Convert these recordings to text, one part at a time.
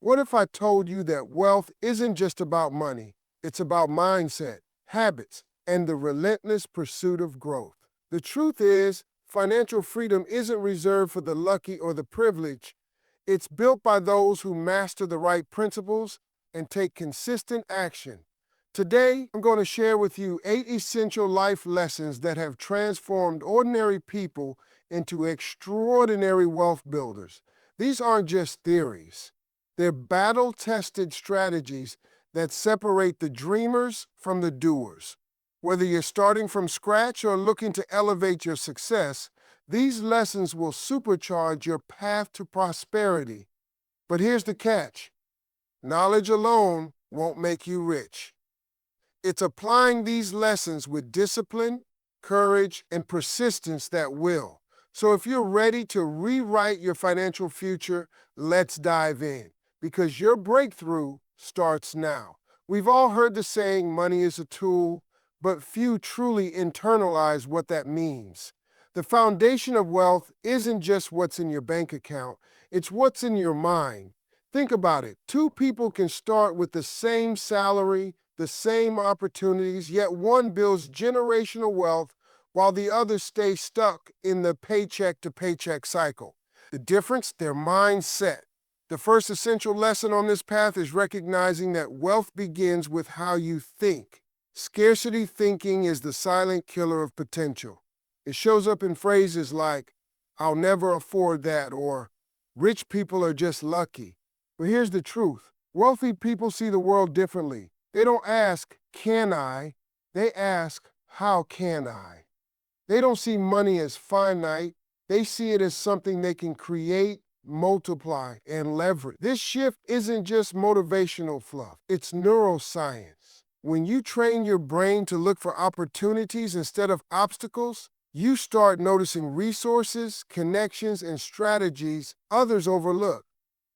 What if I told you that wealth isn't just about money? It's about mindset, habits, and the relentless pursuit of growth. The truth is, financial freedom isn't reserved for the lucky or the privileged. It's built by those who master the right principles and take consistent action. Today, I'm going to share with you 8 essential life lessons that have transformed ordinary people into extraordinary wealth builders. These aren't just theories. They're battle-tested strategies that separate the dreamers from the doers. Whether you're starting from scratch or looking to elevate your success, these lessons will supercharge your path to prosperity. But here's the catch. Knowledge alone won't make you rich. It's applying these lessons with discipline, courage, and persistence that will. So if you're ready to rewrite your financial future, let's dive in, because your breakthrough starts now. We've all heard the saying, money is a tool, but few truly internalize what that means. The foundation of wealth isn't just what's in your bank account, it's what's in your mind. Think about it. Two people can start with the same salary, the same opportunities, yet one builds generational wealth while the other stays stuck in the paycheck to paycheck cycle. The difference? Their mindset. The first essential lesson on this path is recognizing that wealth begins with how you think. Scarcity thinking is the silent killer of potential. It shows up in phrases like, "I'll never afford that," or "rich people are just lucky." But here's the truth. Wealthy people see the world differently. They don't ask, "Can I?" They ask, "How can I?" They don't see money as finite. They see it as something they can create, multiply, and leverage. This shift isn't just motivational fluff. It's neuroscience. When you train your brain to look for opportunities instead of obstacles, you start noticing resources, connections, and strategies others overlook.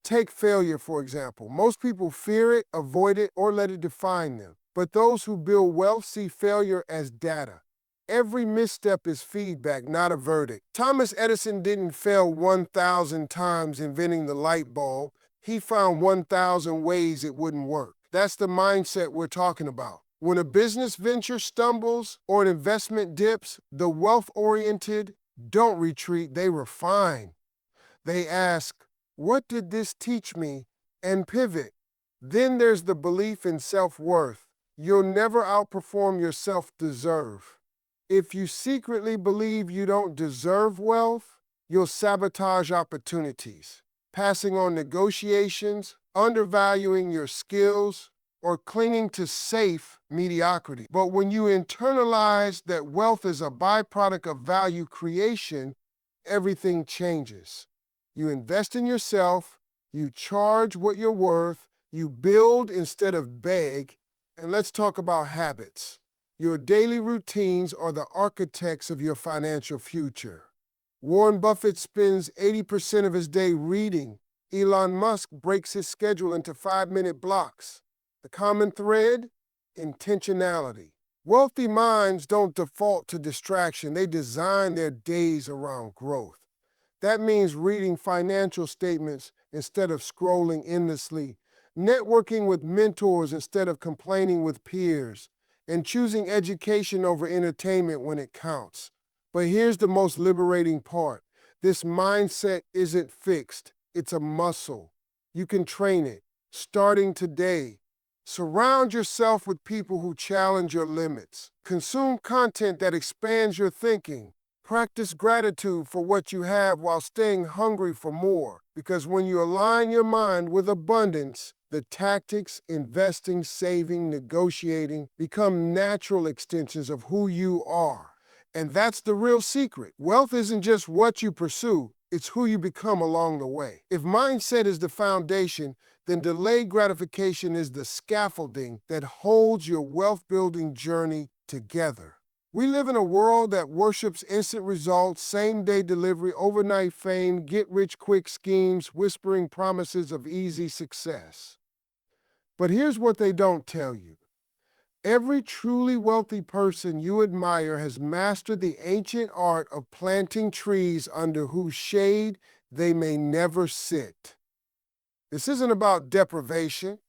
Take failure, for example. Most people fear it, avoid it, or let it define them. But those who build wealth see failure as data. Every misstep is feedback, not a verdict. Thomas Edison didn't fail 1,000 times inventing the light bulb. He found 1,000 ways it wouldn't work. That's the mindset we're talking about. When a business venture stumbles or an investment dips, the wealth-oriented don't retreat, they refine. They ask, "What did this teach me?" and pivot. Then there's the belief in self-worth. You'll never outperform your self-deserve. If you secretly believe you don't deserve wealth, you'll sabotage opportunities, passing on negotiations, undervaluing your skills, or clinging to safe mediocrity. But when you internalize that wealth is a byproduct of value creation, everything changes. You invest in yourself, you charge what you're worth, you build instead of beg, and let's talk about habits. Your daily routines are the architects of your financial future. Warren Buffett spends 80% of his day reading. Elon Musk breaks his schedule into 5-minute blocks. The common thread? Intentionality. Wealthy minds don't default to distraction. They design their days around growth. That means reading financial statements instead of scrolling endlessly, networking with mentors instead of complaining with peers, and choosing education over entertainment when it counts. But here's the most liberating part. This mindset isn't fixed. It's a muscle. You can train it, starting today. Surround yourself with people who challenge your limits. Consume content that expands your thinking. Practice gratitude for what you have while staying hungry for more. Because when you align your mind with abundance, the tactics, investing, saving, negotiating, become natural extensions of who you are. And that's the real secret. Wealth isn't just what you pursue, it's who you become along the way. If mindset is the foundation, then delayed gratification is the scaffolding that holds your wealth-building journey together. We live in a world that worships instant results, same-day delivery, overnight fame, get-rich-quick schemes, whispering promises of easy success. But here's what they don't tell you. Every truly wealthy person you admire has mastered the ancient art of planting trees under whose shade they may never sit. This isn't about deprivation.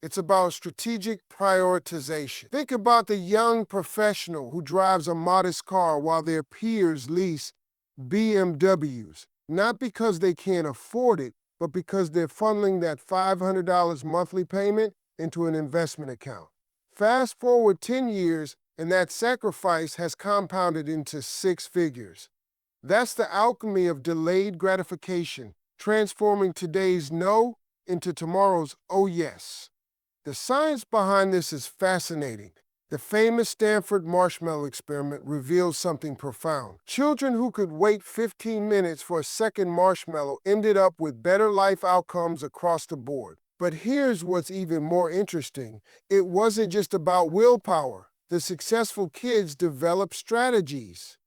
It's about strategic prioritization. Think about the young professional who drives a modest car while their peers lease BMWs, not because they can't afford it, but because they're funneling that $500 monthly payment into an investment account. Fast forward 10 years, and that sacrifice has compounded into six figures. That's the alchemy of delayed gratification, transforming today's no into tomorrow's oh yes. The science behind this is fascinating. The famous Stanford marshmallow experiment reveals something profound. Children who could wait 15 minutes for a second marshmallow ended up with better life outcomes across the board. But here's what's even more interesting. It wasn't just about willpower. The successful kids developed strategies.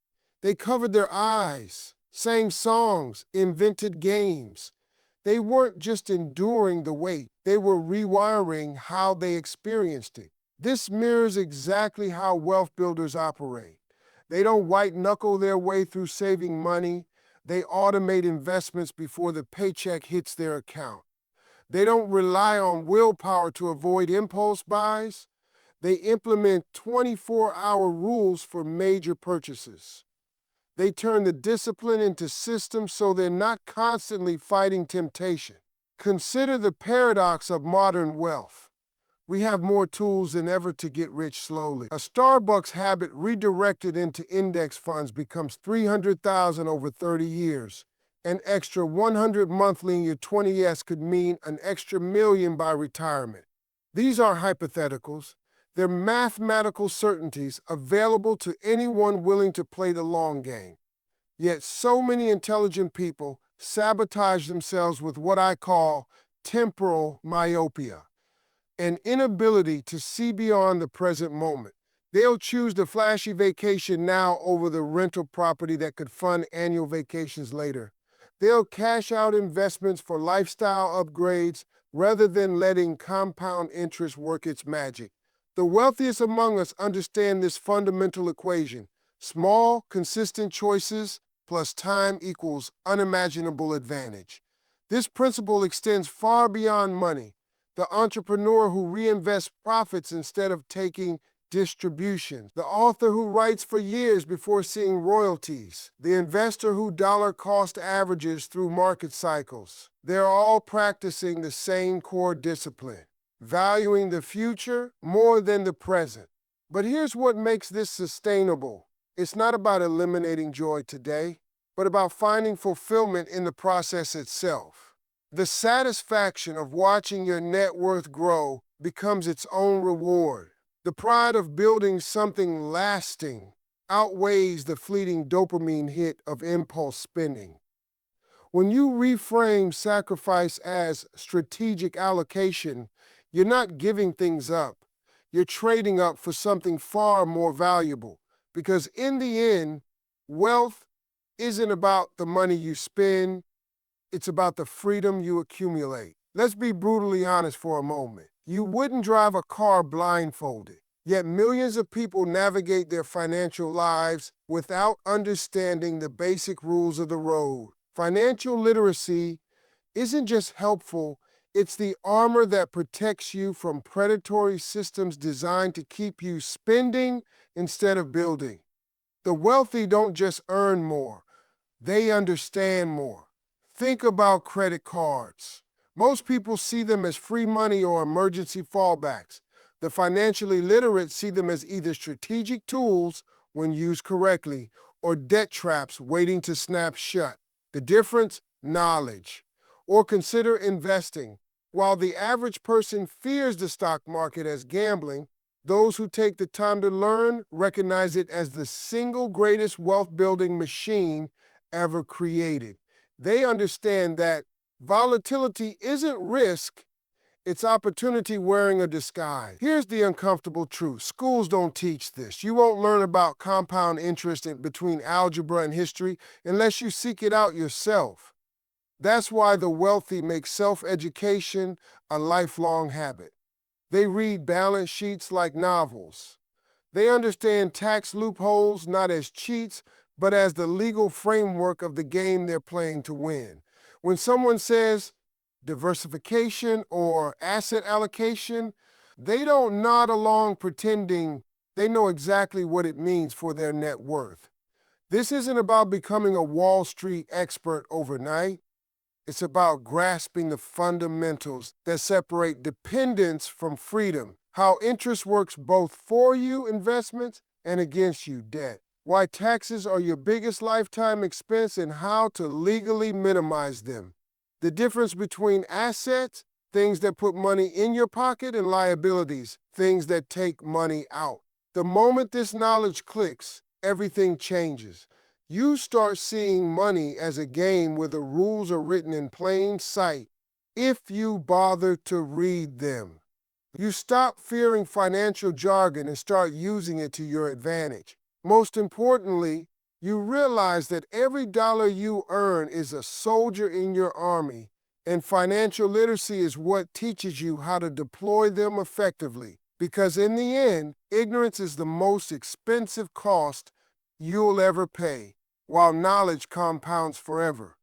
They covered their eyes, sang songs, invented games. They weren't just enduring the wait, they were rewiring how they experienced it. This mirrors exactly how wealth builders operate. They don't white-knuckle their way through saving money. They automate investments before the paycheck hits their account. They don't rely on willpower to avoid impulse buys. They implement 24-hour rules for major purchases. They turn the discipline into systems so they're not constantly fighting temptation. Consider the paradox of modern wealth. We have more tools than ever to get rich slowly. A Starbucks habit redirected into index funds becomes $300,000 over 30 years. An extra 100 monthly in your 20s could mean an extra million by retirement. These are hypotheticals. They're mathematical certainties available to anyone willing to play the long game. Yet so many intelligent people sabotage themselves with what I call temporal myopia, an inability to see beyond the present moment. They'll choose the flashy vacation now over the rental property that could fund annual vacations later. They'll cash out investments for lifestyle upgrades rather than letting compound interest work its magic. The wealthiest among us understand this fundamental equation. Small, consistent choices plus time equals unimaginable advantage. This principle extends far beyond money. The entrepreneur who reinvests profits instead of taking distributions. The author who writes for years before seeing royalties. The investor who dollar-cost averages through market cycles. They're all practicing the same core discipline. Valuing the future more than the present. But here's what makes this sustainable. It's not about eliminating joy today, but about finding fulfillment in the process itself. The satisfaction of watching your net worth grow becomes its own reward. The pride of building something lasting outweighs the fleeting dopamine hit of impulse spending. When you reframe sacrifice as strategic allocation, you're not giving things up. You're trading up for something far more valuable. Because in the end, wealth isn't about the money you spend. It's about the freedom you accumulate. Let's be brutally honest for a moment. You wouldn't drive a car blindfolded. Yet millions of people navigate their financial lives without understanding the basic rules of the road. Financial literacy isn't just helpful, it's the armor that protects you from predatory systems designed to keep you spending instead of building. The wealthy don't just earn more, they understand more. Think about credit cards. Most people see them as free money or emergency fallbacks. The financially literate see them as either strategic tools when used correctly or debt traps waiting to snap shut. The difference? Knowledge. Or consider investing. While the average person fears the stock market as gambling, those who take the time to learn recognize it as the single greatest wealth-building machine ever created. They understand that volatility isn't risk, it's opportunity wearing a disguise. Here's the uncomfortable truth. Schools don't teach this. You won't learn about compound interest between algebra and history unless you seek it out yourself. That's why the wealthy make self-education a lifelong habit. They read balance sheets like novels. They understand tax loopholes not as cheats, but as the legal framework of the game they're playing to win. When someone says, diversification, or asset allocation, they don't nod along pretending they know exactly what it means for their net worth. This isn't about becoming a Wall Street expert overnight. It's about grasping the fundamentals that separate dependence from freedom, how interest works both for you, investments, and against you, debt, why taxes are your biggest lifetime expense, and how to legally minimize them. The difference between assets, things that put money in your pocket, and liabilities, things that take money out. The moment this knowledge clicks, everything changes. You start seeing money as a game where the rules are written in plain sight if you bother to read them. You stop fearing financial jargon and start using it to your advantage. Most importantly, you realize that every dollar you earn is a soldier in your army, and financial literacy is what teaches you how to deploy them effectively. Because in the end, ignorance is the most expensive cost you'll ever pay, while knowledge compounds forever.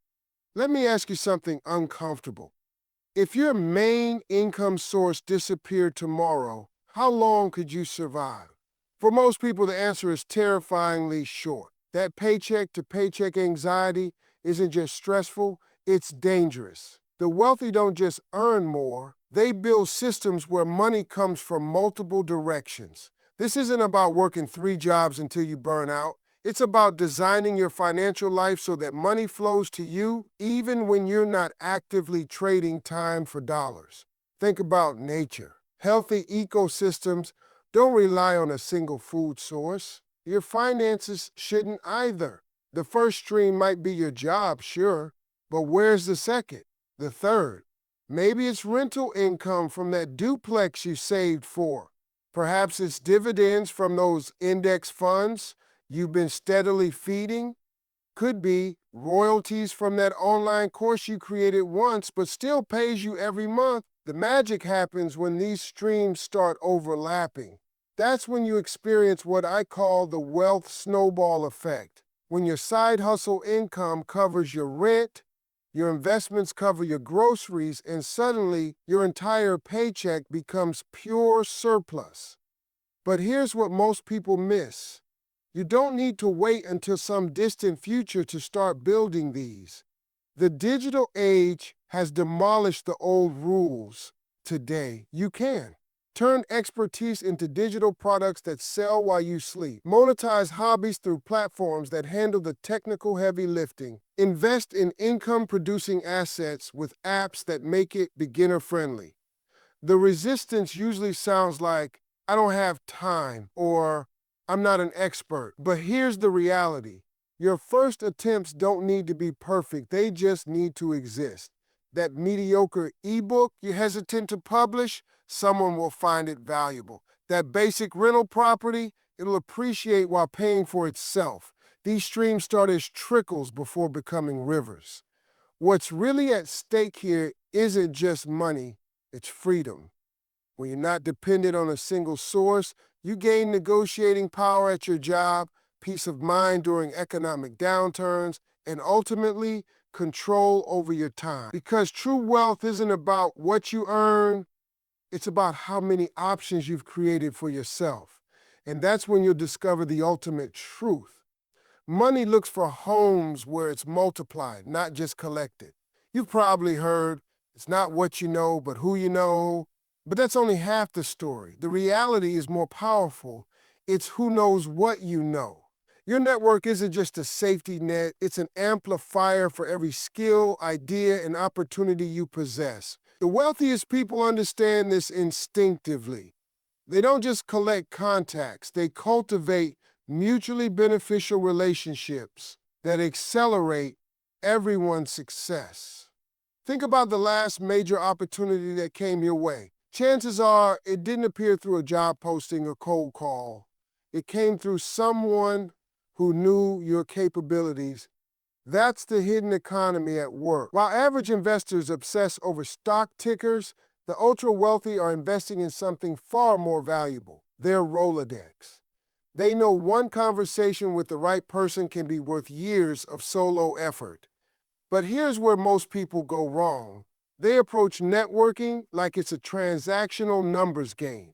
Let me ask you something uncomfortable. If your main income source disappeared tomorrow, how long could you survive? For most people, the answer is terrifyingly short. That paycheck to paycheck anxiety isn't just stressful, it's dangerous. The wealthy don't just earn more, they build systems where money comes from multiple directions. This isn't about working 3 jobs until you burn out. It's about designing your financial life so that money flows to you even when you're not actively trading time for dollars. Think about nature. Healthy ecosystems don't rely on a single food source. Your finances shouldn't either. The first stream might be your job, sure, but where's the second? The third? Maybe it's rental income from that duplex you saved for. Perhaps it's dividends from those index funds you've been steadily feeding. Could be royalties from that online course you created once but still pays you every month. The magic happens when these streams start overlapping. That's when you experience what I call the wealth snowball effect. When your side hustle income covers your rent, your investments cover your groceries, and suddenly your entire paycheck becomes pure surplus. But here's what most people miss. You don't need to wait until some distant future to start building these. The digital age has demolished the old rules. Today, you can. Turn expertise into digital products that sell while you sleep. Monetize hobbies through platforms that handle the technical heavy lifting. Invest in income-producing assets with apps that make it beginner-friendly. The resistance usually sounds like, I don't have time, or I'm not an expert. But here's the reality. Your first attempts don't need to be perfect. They just need to exist. That mediocre ebook you're hesitant to publish, someone will find it valuable. That basic rental property, it'll appreciate while paying for itself. These streams start as trickles before becoming rivers. What's really at stake here isn't just money, it's freedom. When you're not dependent on a single source, you gain negotiating power at your job, peace of mind during economic downturns, and ultimately, control over your time. Because true wealth isn't about what you earn, it's about how many options you've created for yourself. And that's when you'll discover the ultimate truth. Money looks for homes where it's multiplied, not just collected. You've probably heard, it's not what you know, but who you know. But that's only half the story. The reality is more powerful. It's who knows what you know. Your network isn't just a safety net, it's an amplifier for every skill, idea, and opportunity you possess. The wealthiest people understand this instinctively. They don't just collect contacts, they cultivate mutually beneficial relationships that accelerate everyone's success. Think about the last major opportunity that came your way. Chances are it didn't appear through a job posting or cold call. It came through someone who knew your capabilities. That's the hidden economy at work. While average investors obsess over stock tickers, the ultra-wealthy are investing in something far more valuable, their Rolodex. They know one conversation with the right person can be worth years of solo effort. But here's where most people go wrong. They approach networking like it's a transactional numbers game.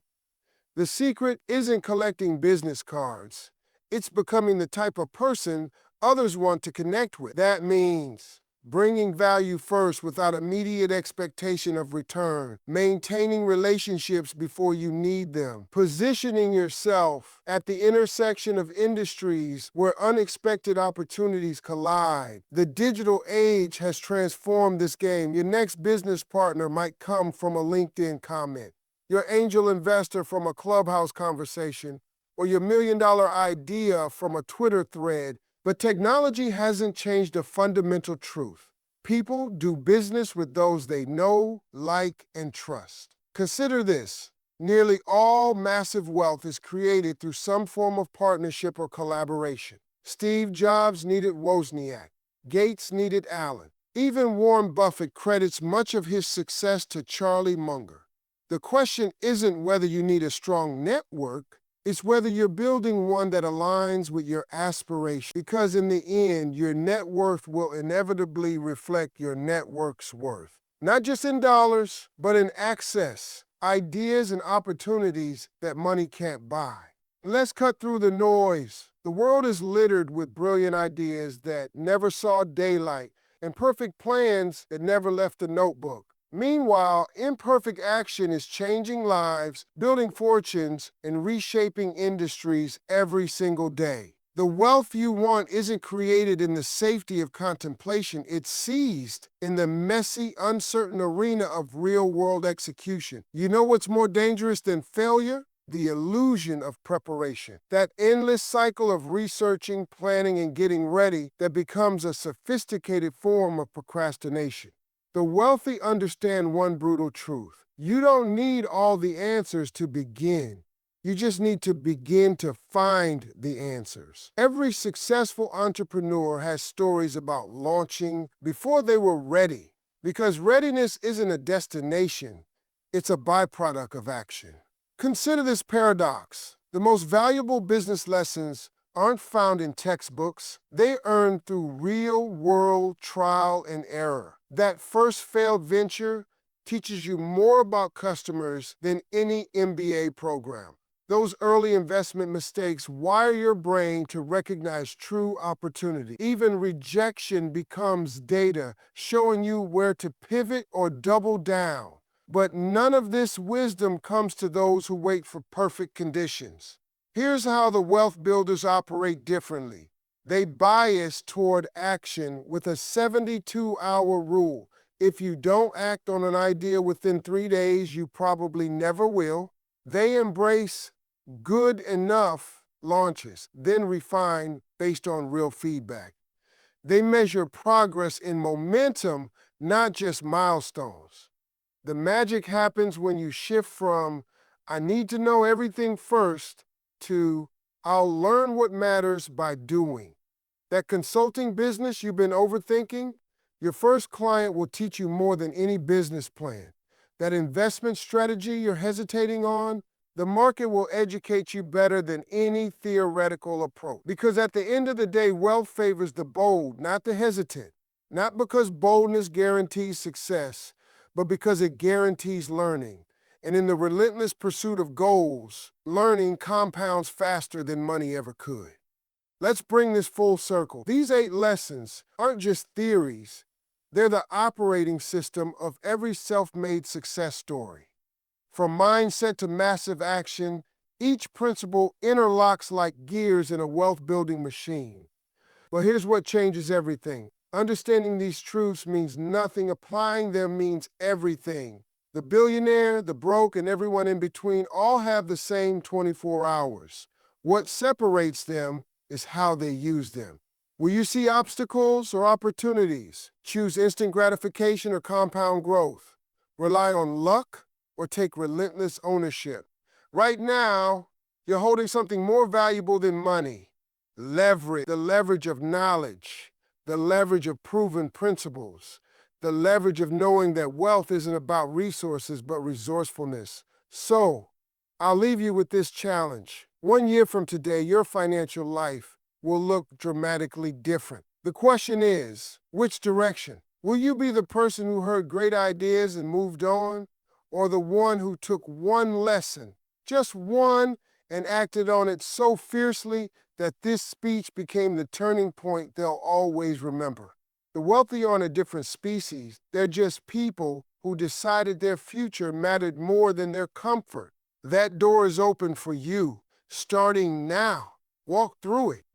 The secret isn't collecting business cards. It's becoming the type of person others want to connect with. That means bringing value first without immediate expectation of return, maintaining relationships before you need them, positioning yourself at the intersection of industries where unexpected opportunities collide. The digital age has transformed this game. Your next business partner might come from a LinkedIn comment, your angel investor from a Clubhouse conversation, or your million-dollar idea from a Twitter thread. But technology hasn't changed a fundamental truth. People do business with those they know, like, and trust. Consider this. Nearly all massive wealth is created through some form of partnership or collaboration. Steve Jobs needed Wozniak. Gates needed Allen. Even Warren Buffett credits much of his success to Charlie Munger. The question isn't whether you need a strong network, it's whether you're building one that aligns with your aspirations. Because in the end, your net worth will inevitably reflect your network's worth. Not just in dollars, but in access, ideas, and opportunities that money can't buy. Let's cut through the noise. The world is littered with brilliant ideas that never saw daylight and perfect plans that never left a notebook. Meanwhile, imperfect action is changing lives, building fortunes, and reshaping industries every single day. The wealth you want isn't created in the safety of contemplation. It's seized in the messy, uncertain arena of real-world execution. You know what's more dangerous than failure? The illusion of preparation. That endless cycle of researching, planning, and getting ready that becomes a sophisticated form of procrastination. The wealthy understand one brutal truth. You don't need all the answers to begin. You just need to begin to find the answers. Every successful entrepreneur has stories about launching before they were ready, because readiness isn't a destination, it's a byproduct of action. Consider this paradox. The most valuable business lessons aren't found in textbooks. They're earned through real-world trial and error. That first failed venture teaches you more about customers than any MBA program. Those early investment mistakes wire your brain to recognize true opportunity. Even rejection becomes data, showing you where to pivot or double down. But none of this wisdom comes to those who wait for perfect conditions. Here's how the wealth builders operate differently. They bias toward action with a 72-hour rule. If you don't act on an idea within 3 days, you probably never will. They embrace good enough launches, then refine based on real feedback. They measure progress in momentum, not just milestones. The magic happens when you shift from, I need to know everything first, to, I'll learn what matters by doing. That consulting business you've been overthinking, your first client will teach you more than any business plan. That investment strategy you're hesitating on, the market will educate you better than any theoretical approach. Because at the end of the day, wealth favors the bold, not the hesitant. Not because boldness guarantees success, but because it guarantees learning. And in the relentless pursuit of goals, learning compounds faster than money ever could. Let's bring this full circle. These 8 lessons aren't just theories. They're the operating system of every self-made success story. From mindset to massive action, each principle interlocks like gears in a wealth-building machine. But here's what changes everything. Understanding these truths means nothing. Applying them means everything. The billionaire, the broke, and everyone in between all have the same 24 hours. What separates them is how they use them. Will you see obstacles or opportunities? Choose instant gratification or compound growth? Rely on luck or take relentless ownership? Right now, you're holding something more valuable than money. Leverage, the leverage of knowledge, the leverage of proven principles, the leverage of knowing that wealth isn't about resources but resourcefulness. So, I'll leave you with this challenge. 1 year from today, your financial life will look dramatically different. The question is, which direction? Will you be the person who heard great ideas and moved on, or the one who took one lesson, just one, and acted on it so fiercely that this speech became the turning point they'll always remember? The wealthy aren't a different species. They're just people who decided their future mattered more than their comfort. That door is open for you, starting now. Walk through it.